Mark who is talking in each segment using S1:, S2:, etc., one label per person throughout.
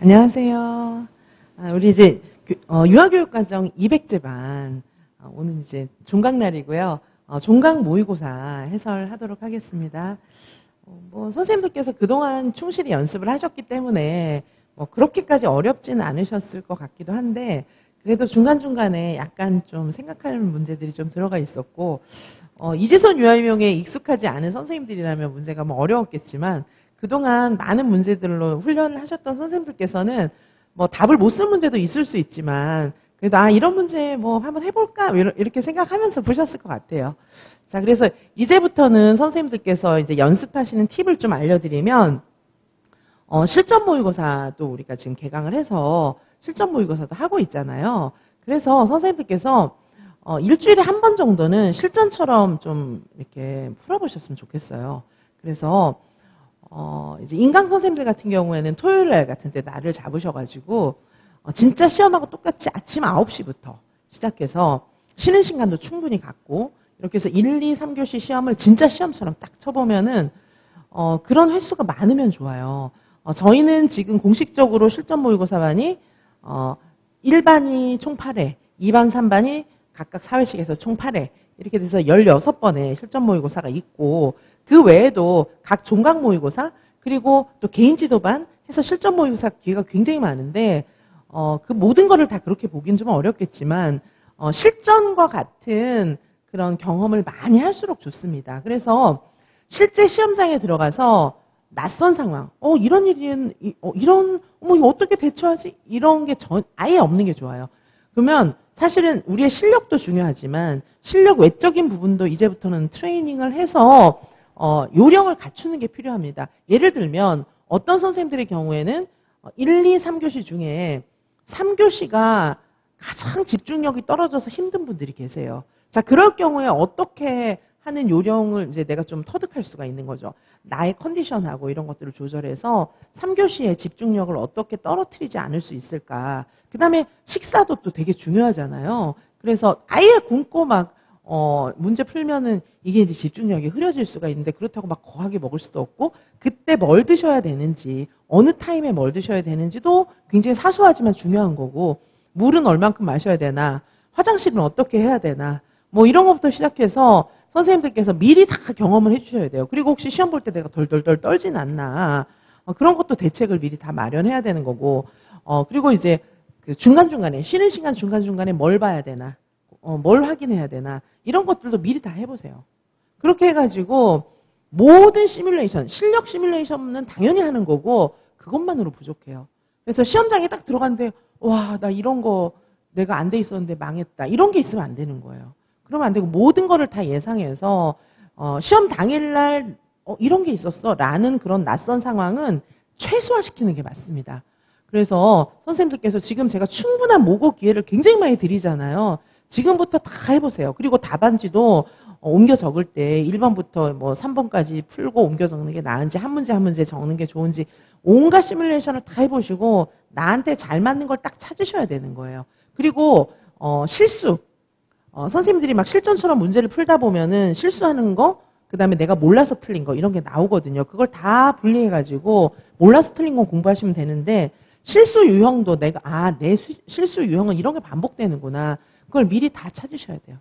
S1: 안녕하세요. 우리 이제 유아교육과정 200제 반 오늘 이제 종강날이고요. 종강 모의고사 해설하도록 하겠습니다. 선생님들께서 그동안 충실히 연습을 하셨기 때문에 그렇게까지 어렵지는 않으셨을 것 같기도 한데 그래도 중간중간에 약간 좀 생각할 문제들이 좀 들어가 있었고 이재선 유아유형에 익숙하지 않은 선생님들이라면 문제가 어려웠겠지만 그동안 많은 문제들로 훈련을 하셨던 선생님들께서는 답을 못 쓴 문제도 있을 수 있지만 그래도 이런 문제 한번 해볼까 이렇게 생각하면서 보셨을 것 같아요. 자, 그래서 이제부터는 선생님들께서 이제 연습하시는 팁을 좀 알려드리면 실전 모의고사도 우리가 지금 개강을 해서 실전 모의고사도 하고 있잖아요. 그래서 선생님들께서 일주일에 한 번 정도는 실전처럼 좀 이렇게 풀어보셨으면 좋겠어요. 그래서 이제 인강 선생님들 같은 경우에는 토요일 날 같은 때 날을 잡으셔가지고 진짜 시험하고 똑같이 아침 9시부터 시작해서 쉬는 시간도 충분히 갖고 이렇게 해서 1, 2, 3교시 시험을 진짜 시험처럼 딱 쳐보면은 그런 횟수가 많으면 좋아요. 저희는 지금 공식적으로 실전 모의고사반이 1반이 총 8회, 2반, 3반이 각각 4회씩 해서 총 8회 이렇게 돼서 16번의 실전 모의고사가 있고 그 외에도 각 종강 모의고사 그리고 또 개인 지도반 해서 실전 모의고사 기회가 굉장히 많은데 그 모든 거를 다 그렇게 보긴 좀 어렵겠지만 실전과 같은 그런 경험을 많이 할수록 좋습니다. 그래서 실제 시험장에 들어가서 낯선 상황, 이런 일은, 이거 어떻게 대처하지? 이런 게 아예 없는 게 좋아요. 그러면 사실은 우리의 실력도 중요하지만 실력 외적인 부분도 이제부터는 트레이닝을 해서 요령을 갖추는 게 필요합니다. 예를 들면 어떤 선생님들의 경우에는 1, 2, 3교시 중에 3교시가 가장 집중력이 떨어져서 힘든 분들이 계세요. 자, 그럴 경우에 어떻게 하는 요령을 이제 내가 좀 터득할 수가 있는 거죠. 나의 컨디션하고 이런 것들을 조절해서 3교시의 집중력을 어떻게 떨어뜨리지 않을 수 있을까. 그 다음에 식사도 또 되게 중요하잖아요. 그래서 아예 굶고 문제 풀면은 이게 이제 집중력이 흐려질 수가 있는데 그렇다고 거하게 먹을 수도 없고 그때 뭘 드셔야 되는지 어느 타임에 뭘 드셔야 되는지도 굉장히 사소하지만 중요한 거고 물은 얼만큼 마셔야 되나 화장실은 어떻게 해야 되나 이런 것부터 시작해서 선생님들께서 미리 다 경험을 해주셔야 돼요. 그리고 혹시 시험 볼 때 내가 덜덜덜 떨진 않나 그런 것도 대책을 미리 다 마련해야 되는 거고 그리고 이제 그 중간중간에 쉬는 시간 중간중간에 뭘 봐야 되나 뭘 확인해야 되나 이런 것들도 미리 다 해보세요. 그렇게 해가지고 모든 시뮬레이션, 실력 시뮬레이션은 당연히 하는 거고 그것만으로 부족해요. 그래서 시험장에 딱 들어갔는데 와, 나 이런 거 내가 안 돼 있었는데 망했다. 이런 게 있으면 안 되는 거예요. 그러면 안 되고 모든 거를 다 예상해서 시험 당일날 이런 게 있었어 라는 그런 낯선 상황은 최소화시키는 게 맞습니다. 그래서 선생님들께서 지금 제가 충분한 모국 기회를 굉장히 많이 드리잖아요. 지금부터 다 해보세요. 그리고 답안지도 옮겨 적을 때 1번부터 3번까지 풀고 옮겨 적는 게 나은지 한 문제 한 문제 적는 게 좋은지 온갖 시뮬레이션을 다 해보시고 나한테 잘 맞는 걸 딱 찾으셔야 되는 거예요. 그리고 실수. 선생님들이 실전처럼 문제를 풀다 보면은 실수하는 거, 그 다음에 내가 몰라서 틀린 거 이런 게 나오거든요. 그걸 다 분리해가지고 몰라서 틀린 건 공부하시면 되는데 실수 유형도 내가 내 실수 유형은 이런 게 반복되는구나. 그걸 미리 다 찾으셔야 돼요.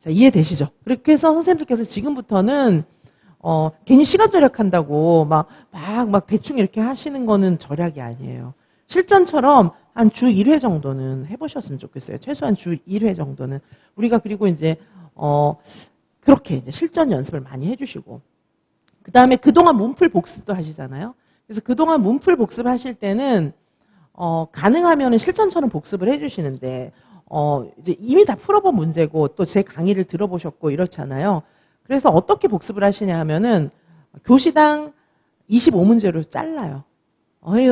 S1: 자, 이해되시죠? 그렇게 해서 선생님들께서 지금부터는 괜히 시간 절약한다고 막 대충 이렇게 하시는 거는 절약이 아니에요. 실전처럼 한 주 1회 정도는 해보셨으면 좋겠어요. 최소한 주 1회 정도는. 우리가 그리고 이제 그렇게 이제 실전 연습을 많이 해주시고 그 다음에 그동안 문풀 복습도 하시잖아요. 그래서 그동안 문풀 복습 하실 때는 가능하면 실전처럼 복습을 해주시는데 이제 이미 다 풀어본 문제고 또 제 강의를 들어보셨고 이렇잖아요. 그래서 어떻게 복습을 하시냐 하면은 교시당 25문제로 잘라요.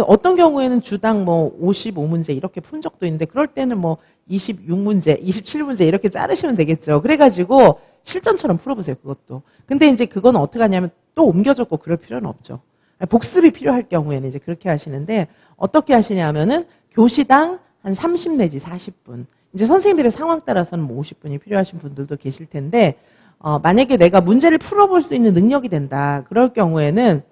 S1: 어떤 경우에는 주당 55문제 이렇게 푼 적도 있는데 그럴 때는 26문제, 27문제 이렇게 자르시면 되겠죠. 그래가지고 실전처럼 풀어보세요. 그것도. 근데 이제 그건 어떻게 하냐면 또 옮겨 적고 그럴 필요는 없죠. 복습이 필요할 경우에는 이제 그렇게 하시는데 어떻게 하시냐면은 교시당 한 30 내지 40분. 이제 선생님들의 상황 따라서는 50분이 필요하신 분들도 계실 텐데 만약에 내가 문제를 풀어볼 수 있는 능력이 된다. 그럴 경우에는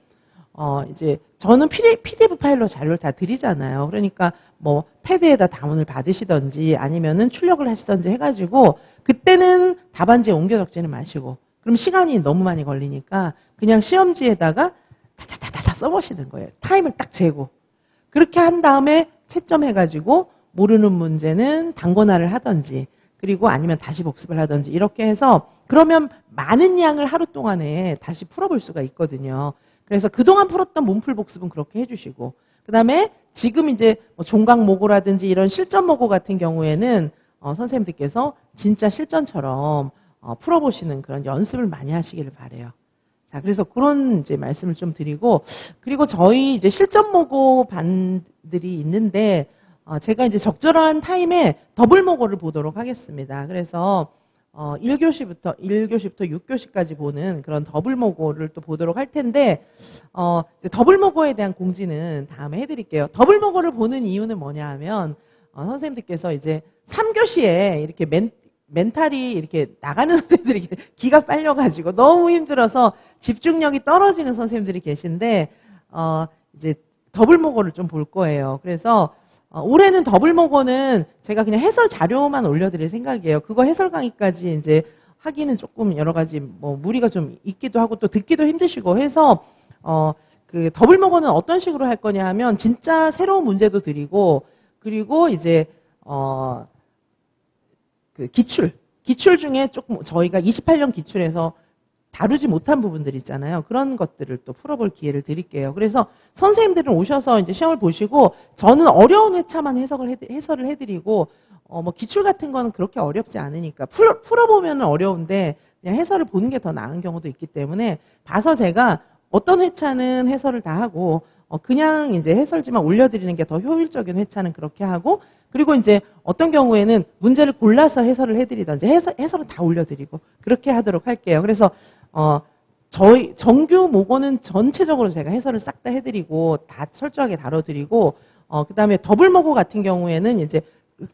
S1: 이제 저는 PDF 파일로 자료를 다 드리잖아요. 그러니까 뭐 패드에다 다운을 받으시던지 아니면은 출력을 하시던지 해가지고 그때는 답안지에 옮겨 적지는 마시고 그럼 시간이 너무 많이 걸리니까 그냥 시험지에다가 다다다다 써보시는 거예요. 타임을 딱 재고. 그렇게 한 다음에 채점해가지고 모르는 문제는 단권화를 하던지 그리고 아니면 다시 복습을 하던지 이렇게 해서 그러면 많은 양을 하루 동안에 다시 풀어볼 수가 있거든요. 그래서 그동안 풀었던 문풀 복습은 그렇게 해주시고 그 다음에 지금 이제 뭐 종각 모고라든지 이런 실전 모고 같은 경우에는 선생님들께서 진짜 실전처럼 풀어보시는 그런 연습을 많이 하시기를 바래요. 자, 그래서 그런 이제 말씀을 좀 드리고, 그리고 저희 이제 실전 모고 반들이 있는데, 제가 이제 적절한 타임에 더블 모고를 보도록 하겠습니다. 그래서, 1교시부터 6교시까지 보는 그런 더블 모고를 또 보도록 할 텐데, 더블 모고에 대한 공지는 다음에 해드릴게요. 더블 모고를 보는 이유는 뭐냐 하면, 선생님들께서 이제 3교시에 이렇게 멘탈이 이렇게 나가는 선생님들이 기가 빨려가지고 너무 힘들어서 집중력이 떨어지는 선생님들이 계신데, 이제 더블 모고를 좀 볼 거예요. 그래서, 올해는 더블 모고는 제가 그냥 해설 자료만 올려드릴 생각이에요. 그거 해설 강의까지 이제 하기는 조금 여러 가지 뭐 무리가 좀 있기도 하고 또 듣기도 힘드시고 해서, 그 더블 모고는 어떤 식으로 할 거냐 하면 진짜 새로운 문제도 드리고, 그리고 이제, 그 기출 중에 조금 저희가 28년 기출에서 다루지 못한 부분들 있잖아요. 그런 것들을 또 풀어볼 기회를 드릴게요. 그래서 선생님들은 오셔서 이제 시험을 보시고 저는 어려운 회차만 해설을 해드리고 뭐 기출 같은 거는 그렇게 어렵지 않으니까 풀어보면 어려운데 그냥 해설을 보는 게 더 나은 경우도 있기 때문에 봐서 제가 어떤 회차는 해설을 다 하고 그냥 이제 해설지만 올려드리는 게 더 효율적인 회차는 그렇게 하고 그리고 이제 어떤 경우에는 문제를 골라서 해설을 해드리던지 해설은 다 올려드리고 그렇게 하도록 할게요. 그래서 저희 정규 모고는 전체적으로 제가 해설을 싹 다 해드리고 다 철저하게 다뤄드리고 그다음에 더블 모고 같은 경우에는 이제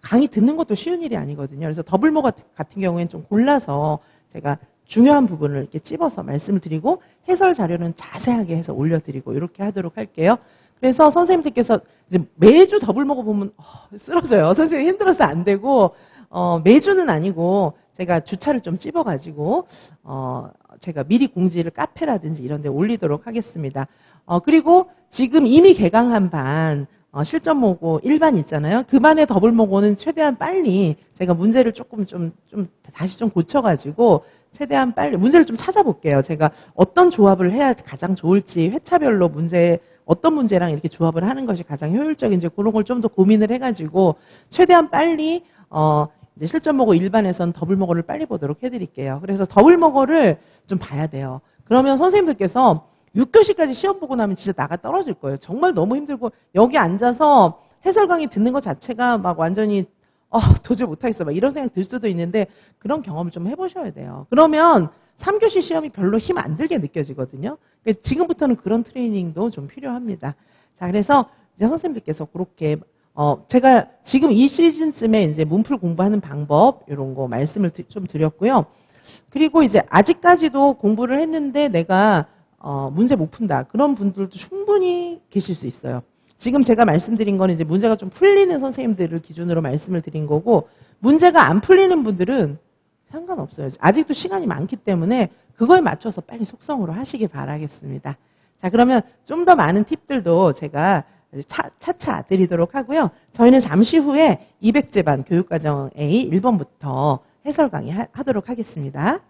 S1: 강의 듣는 것도 쉬운 일이 아니거든요. 그래서 더블 모고 같은 경우에는 좀 골라서 제가 중요한 부분을 이렇게 찝어서 말씀을 드리고 해설 자료는 자세하게 해서 올려드리고 이렇게 하도록 할게요. 그래서 선생님들께서 이제 매주 더블 모고 보면 쓰러져요. 선생님 힘들어서 안 되고 매주는 아니고 제가 주차를 좀 찝어가지고 제가 미리 공지를 카페라든지 이런 데 올리도록 하겠습니다. 그리고 지금 이미 개강한 반 실전 모고 1반 있잖아요. 그 반의 더블 모고는 최대한 빨리 제가 문제를 조금 좀 다시 좀 고쳐가지고 최대한 빨리 문제를 좀 찾아볼게요. 제가 어떤 조합을 해야 가장 좋을지 회차별로 어떤 문제랑 이렇게 조합을 하는 것이 가장 효율적인지 그런 걸 좀 더 고민을 해가지고 최대한 빨리 이제 실전 모고 일반에서는 더블 모고를 빨리 보도록 해드릴게요. 그래서 더블 모고를 좀 봐야 돼요. 그러면 선생님들께서 6교시까지 시험 보고 나면 진짜 나가 떨어질 거예요. 정말 너무 힘들고 여기 앉아서 해설 강의 듣는 것 자체가 막 완전히 도저히 못하겠어 막 이런 생각 들 수도 있는데 그런 경험을 좀 해보셔야 돼요. 그러면 3교시 시험이 별로 힘 안 들게 느껴지거든요. 그러니까 지금부터는 그런 트레이닝도 좀 필요합니다. 자, 그래서 이제 선생님들께서 그렇게 제가 지금 이 시즌쯤에 이제 문풀 공부하는 방법 이런 거 말씀을 좀 드렸고요. 그리고 이제 아직까지도 공부를 했는데 내가 문제 못 푼다 그런 분들도 충분히 계실 수 있어요. 지금 제가 말씀드린 건 이제 문제가 좀 풀리는 선생님들을 기준으로 말씀을 드린 거고 문제가 안 풀리는 분들은 상관없어요. 아직도 시간이 많기 때문에 그거에 맞춰서 빨리 속성으로 하시기 바라겠습니다. 자, 그러면 좀 더 많은 팁들도 제가 차차 드리도록 하고요. 저희는 잠시 후에 200제 반 교육과정 A 1번부터 해설 강의 하도록 하겠습니다.